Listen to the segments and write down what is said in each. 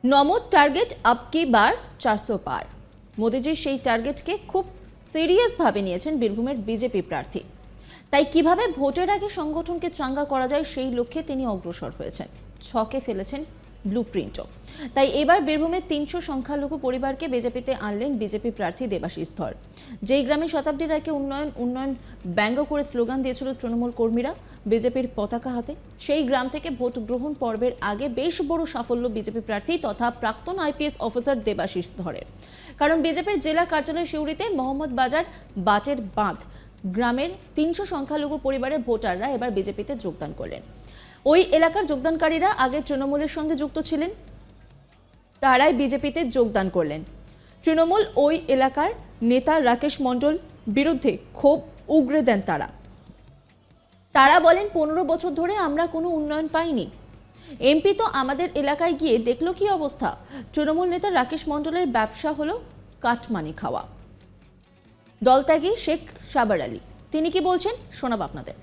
নমদ target আপকি বার 400 পার। মোদিজির সেই টার্গেটকে খুব সিরিয়াসভাবে নিয়েছেন বীরভূমের বিজেপি প্রার্থী। তাই কিভাবে ভোটের আগে সংগঠনকে চাঙ্গা করা যায় সেই লক্ষ্যে তিনি অগ্রসর হয়েছেন, ছকে ফেলেছেন ব্লুপ্রিন্টও। তাই এবার বীরভূমের 300 সংখ্যালঘু পরিবারকে বিজেপিতে আনলেন বিজেপি প্রার্থী দেবাশিস ধর। যেই গ্রামে শতাব্দী রায়কে উন্নয়ন উন্নয়ন ব্যঙ্গ করে স্লোগান দিয়েছিল তৃণমূল কর্মীরা বিজেপির পতাকা হাতে, সেই গ্রাম থেকে ভোট গ্রহণ পর্বের আগে বেশ বড় সাফল্য বিজেপি প্রার্থী তথা প্রাক্তন আইপিএস অফিসার দেবাশিস ধরের। কারণ বিজেপির জেলা কার্যালয় সিউড়িতে মোহাম্মদ বাজার বাটের বাঁধ গ্রামের 300 সংখ্যালঘু পরিবারের ভোটাররা এবার বিজেপিতে যোগদান করলেন। ওই এলাকার যোগদানকারীরা আগে তৃণমূলের সঙ্গে যুক্ত ছিলেন, তারাই বিজেপিতে যোগদান করলেন। তৃণমূল ওই এলাকার নেতা রাকেশ মণ্ডল বিরুদ্ধে ক্ষোভ উগরে দেন তারা বলেন 15 বছর ধরে আমরা কোনো উন্নয়ন পাইনি, এমপি তো আমাদের এলাকায় গিয়ে দেখলো কি অবস্থা। তৃণমূল নেতা রাকেশ মণ্ডলের ব্যবসা হলো কাটমানি খাওয়া। দলত্যাগী শেখ সাবার আলী তিনি কি বলছেন শোনাব আপনাদের।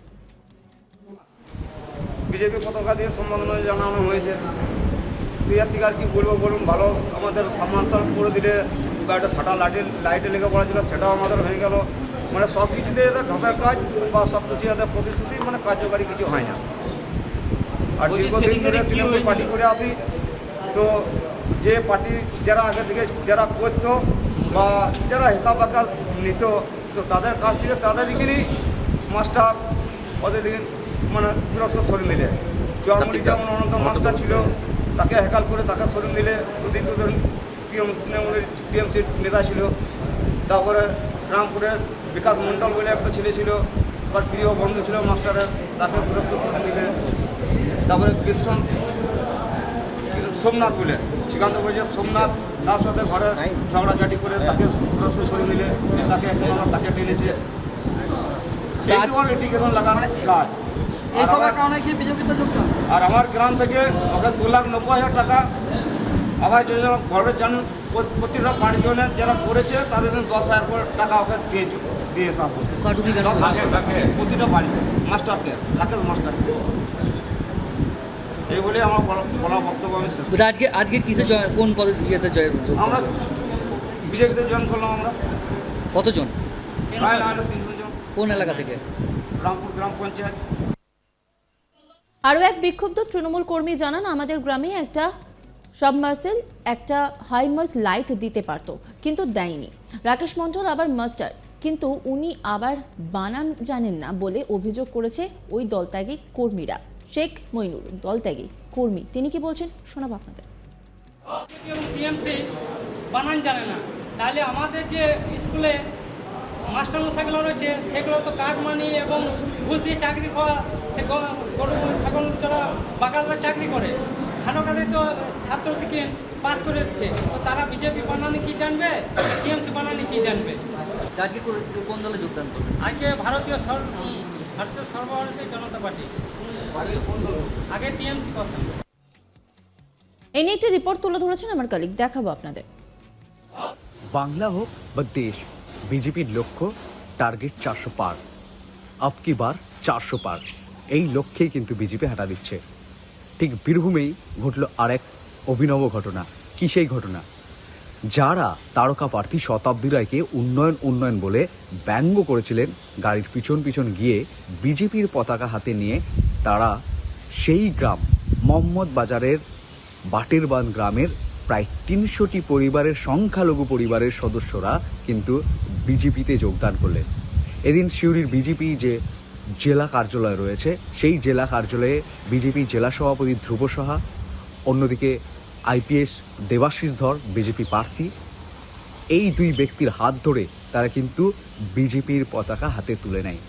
বিজেপি পতাকা দিয়ে সম্বোধনা জানানো হয়েছে। এর থেকে আর কি বলবো বলুন, ভালো আমাদের সাবমার্সাল করে দিলে বা একটা শাটার লাইটে লেগে পড়া ছিল, সেটাও আমাদের হয়ে গেল। মানে সব কিছুতে এদের ঢোকার কাজ বা সব কিছু এদের প্রতিশ্রুতি মানে কার্যকারী কিছু হয় না। আর দীর্ঘদিন ধরে তৃণমূল পার্টি করে আসি, তো যে পার্টি যারা আগে থেকে যারা করতো বা যারা হিসাব আকাল নিত, তো তাদের কাছ থেকে তাদের দিকেই মাস্টার ওদের দিকে মানে বিরক্ত সরিয়ে দিলে। চুয়ামুড়ি যেমন অনন্ত মাস্টার ছিল, তাকে হেকাল করে তাকে সরিয়ে দিলে। দীর্ঘদিন তৃণমূলের টিএমসির নেতা ছিল। তারপরে রামপুরের বিকাশ মণ্ডল বলে একটা ছেলে ছিল, তার প্রিয় বন্ধু ছিল মাস্টারের, তাকে বিরক্ত সরিয়ে দিলে। তারপরে সোমনাথ বলে শ্রীকান্ত বলছে সোমনাথ, তার সাথে ঘরে ঝগড়াঝাটি করে তাকে বিরক্ত সরিয়ে দিলে, তাকে এখন আমরা তাকে টেনেছে। লিটিগেশন লাগানোর কাজ। আর আমার গ্রাম থেকে ওকে 2,90,000 টাকা আবার যোজনা ঘরের জন্য প্রতিটা পাঁচজনের যারা করেছে তাদের 10,000 করে টাকা ওকে দিয়েছে আসলে প্রতিটা বাড়িতে মাস্টারকে, রাকেশ মাস্টারকে। এই বলে আমার বলা বক্তব্য আমি শেষ। আজকে কিসে কোন পদে জয়েন? আমরা বিজেপিতে জয়েন করলাম। আমরা কতজন? প্রায় 300 জন। কোন এলাকা থেকে? রামপুর গ্রাম পঞ্চায়েত। আরও এক বিক্ষুব্ধ তৃণমূল কর্মী জানান, আমাদের গ্রামে একটা সাবমার্সেল একটা হাইমার্স লাইট দিতে পারতো কিন্তু দেয়নি। রাকেশ মণ্ডল আবার মাস্টার, কিন্তু উনি আবার বানান জানেন না বলে অভিযোগ করেছে ওই দলত্যাগী কর্মীরা। শেখ মইনুর দলত্যাগী কর্মী, তিনি কি বলছেন শোনাব আপনাদের। বানান জানে না, তাহলে আমাদের যে স্কুলে মাস্টারমশাইগুলো রয়েছে সেগুলো তো কার্ড মানি এবং ঘুষ দিয়ে চাকরি করা, সে গরু ছাগল চড়া বাগানরা চাকরি করে, খানকাদের তো ছাত্র থেকে পাস করে দিচ্ছে। তো তারা বিজেপি বানানি কি জানবে, টিএমসি বানানি কি জানবে? আজকে কোন দলে যোগদান করবেন? আজকে ভারতীয় সর্বভারতীয় জনতা পার্টি, আগে টিএমসি করতাম। এই নিয়ে একটি রিপোর্ট তুলে ধরেছেন আমার কলিগ, দেখাবো আপনাদের। বাংলা হোক বা দেশ, বিজেপির লক্ষ্য টার্গেট 400 পার। আপকি বার 400 পার, এই লক্ষ্যেই কিন্তু বিজেপি হাঁটা দিচ্ছে। ঠিক বীরভূমেই ঘটল আরেক অভিনব ঘটনা। কি সেই ঘটনা? যারা তারকা প্রার্থী শতাব্দী রায়কে উন্নয়ন বলে ব্যঙ্গ করেছিলেন, গাড়ির পিছন পিছন গিয়ে বিজেপির পতাকা হাতে নিয়ে তারা সেই গ্রাম মোহাম্মদ বাজারের বাটের বাঁধ গ্রামের প্রায় 300টি পরিবারের সংখ্যালঘু পরিবারের সদস্যরা কিন্তু বিজেপিতে যোগদান করলেন। এদিন সিউড়ির বিজেপি যে জেলা কার্যালয় রয়েছে, সেই জেলা কার্যালয়ে বিজেপি জেলা সভাপতি ধ্রুব সাহা, অন্যদিকে আইপিএস দেবাশিস ধর বিজেপি প্রার্থী, এই দুই ব্যক্তির হাত ধরে তারা কিন্তু বিজেপির পতাকা হাতে তুলে নেয়।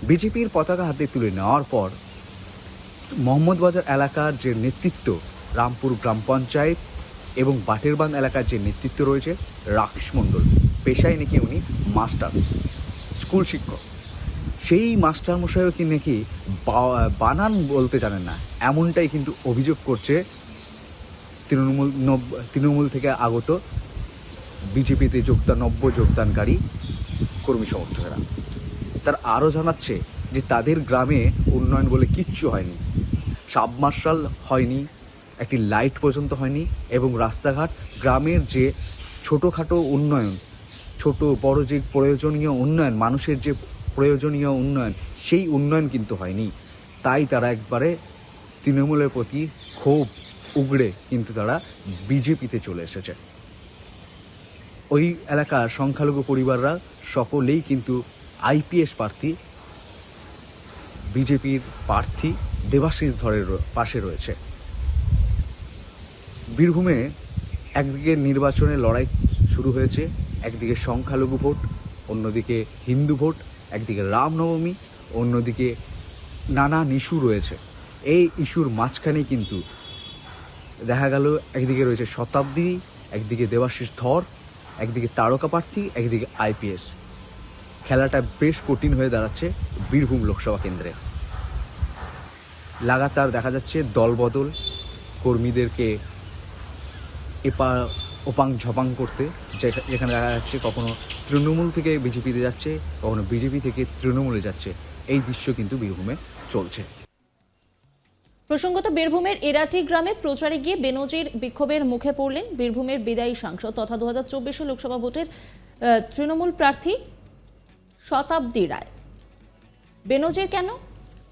বিজেপির পতাকা হাতে তুলে নেওয়ার পর মোহাম্মদবাজার এলাকার যে নেতৃত্ব, রামপুর গ্রাম পঞ্চায়েত এবং বাটেরবাঁধ এলাকার যে নেতৃত্ব রয়েছে, রাকেশ মণ্ডল পেশায় নাকি উনি মাস্টার, স্কুল শিক্ষক, সেই মাস্টারমশাইও কি নাকি বানান বলতে জানেন না, এমনটাই কিন্তু অভিযোগ করছে তৃণমূল থেকে আগত বিজেপিতে নব্য যোগদানকারী কর্মী সমর্থকেরা। তার আরও জানাচ্ছে যে তাদের গ্রামে উন্নয়ন বলে কিচ্ছু হয়নি, সাবমার্শাল হয়নি, একটি লাইট পর্যন্ত হয়নি, এবং রাস্তাঘাট, গ্রামের যে ছোটোখাটো উন্নয়ন, ছোট বড় যে প্রয়োজনীয় উন্নয়ন, মানুষের যে প্রয়োজনীয় উন্নয়ন, সেই উন্নয়ন কিন্তু হয়নি। তাই তারা একবারে তৃণমূলের প্রতি ক্ষোভ উগড়ে কিন্তু তারা বিজেপিতে চলে এসেছে। ওই এলাকার সংখ্যালঘু পরিবাররা সকলেই কিন্তু আইপিএস প্রার্থী, বিজেপির প্রার্থী দেবাশিস ধরের পাশে রয়েছে। বীরভূমে একদিকে নির্বাচনের লড়াই শুরু হয়েছে, একদিকে সংখ্যালঘু ভোট, অন্যদিকে হিন্দু ভোট, একদিকে রামনবমী, অন্যদিকে নানান ইস্যু রয়েছে। এই ইস্যুর মাঝখানে কিন্তু দেখা গেল একদিকে রয়েছে শতাব্দী, একদিকে দেবাশিস ধর, একদিকে তারকা প্রার্থী, একদিকে আইপিএস। খেলাটা বেশ কঠিন হয়ে দাঁড়াচ্ছে বীরভূম লোকসভা কেন্দ্রে। লাগাতার দেখা যাচ্ছে দলবদল, কর্মীদেরকে ওপাং ঝপাং করতে, যেখানে দেখা যাচ্ছে কখনো তৃণমূল থেকে বিজেপিতে যাচ্ছে, কখনো বিজেপি থেকে তৃণমূলে যাচ্ছে। এই দৃশ্য কিন্তু বীরভূমে চলছে। প্রসঙ্গত বীরভূমের এরাটি গ্রামে প্রচারে গিয়ে বেনজির বিক্ষোভের মুখে পড়লেন বীরভূমের বিদায়ী সাংসদ তথা 2024 লোকসভা ভোটের তৃণমূল প্রার্থী শতাব্দী রায়। বেনজির কেন?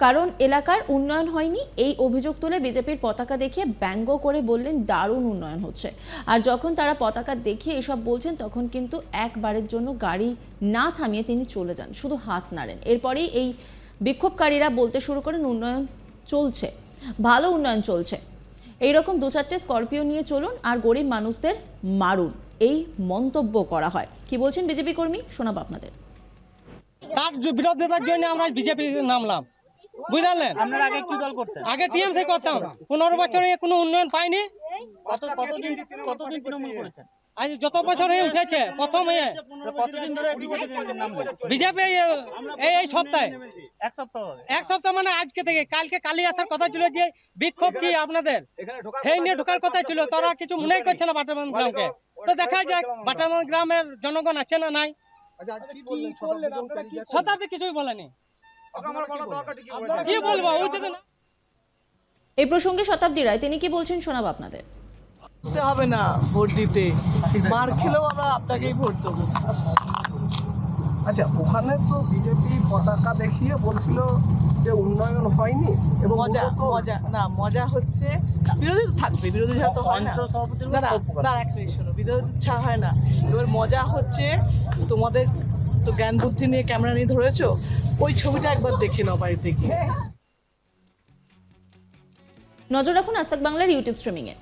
কারণ এলাকার উন্নয়ন হয়নি এই অভিযোগ তুলে বিজেপির পতাকা দেখিয়ে ব্যঙ্গ করে বললেন দারুণ উন্নয়ন হচ্ছে। আর যখন তারা পতাকা দেখিয়ে এসব বলছেন তখন কিন্তু একবারের জন্য গাড়ি না থামিয়ে তিনি চলে যান, শুধু হাত নাড়েন। এরপরেই এই বিক্ষোভকারীরা বলতে শুরু করেন উন্নয়ন চলছে, ভালো উন্নয়ন চলছে, এইরকম 2-4টে স্করপিও নিয়ে চলুন আর গরিব মানুষদের মারুন, এই মন্তব্য করা হয়। কি বলছেন বিজেপি কর্মী, শোনাবো আপনাদের। তার বিরোধিতার জন্য আমরা বিজেপি নামলাম, বুঝলেন? আপনারা আগে কি দল করতেন? আগে টিএমসি করতাম। 15 বছরে কোনো উন্নয়ন পাইনি। কতদিন তৃণমূল করেছেন? আজ যত বছর হয়ে উঠেছে, প্রথম হয়ে কতদিন ধরে বিজেপি এই সপ্তাহে এক সপ্তাহ মানে আজকে থেকে। কালকে কালি আসার কথা ছিল, যে বিক্ষোভ কি আপনাদের সেই নিয়ে ঢোকার কথা ছিল, তারা কিছু মনেই করছে না বাটারবান গ্রামকে। তো দেখা যাক বাটারবান গ্রামের জনগণ আছে না নাই। শতাব্দী কিছুই বলেনি, কি বলবো? এই প্রসঙ্গে শতাব্দী রায় তিনি কি বলছেন শোনাবো আপনাদের। হবে না ভোট দিতে, মার খেলেও আমরা আপনাকেই ভোট দেবো। আচ্ছা, ওখানে তো বিজেপি পতাকা দেখিয়ে বলছিল যে উন্নয়ন হয়নি, এবং মজা হচ্ছে বিরোধী তো থাকবে, বিরোধী ছাড়া তো হয় না। না এক মিনিট শোনো, বিরোধী ছাড়া হয় না। এবার মজা হচ্ছে, তোমাদের তো জ্ঞান বুদ্ধি নিয়ে ক্যামেরা নিয়ে ধরেছো, ওই ছবিটা একবার দেখে নাও বাড়িতে গিয়ে। নজর রাখুন আজ তাক বাংলার ইউটিউব স্ট্রিমিংয়ে।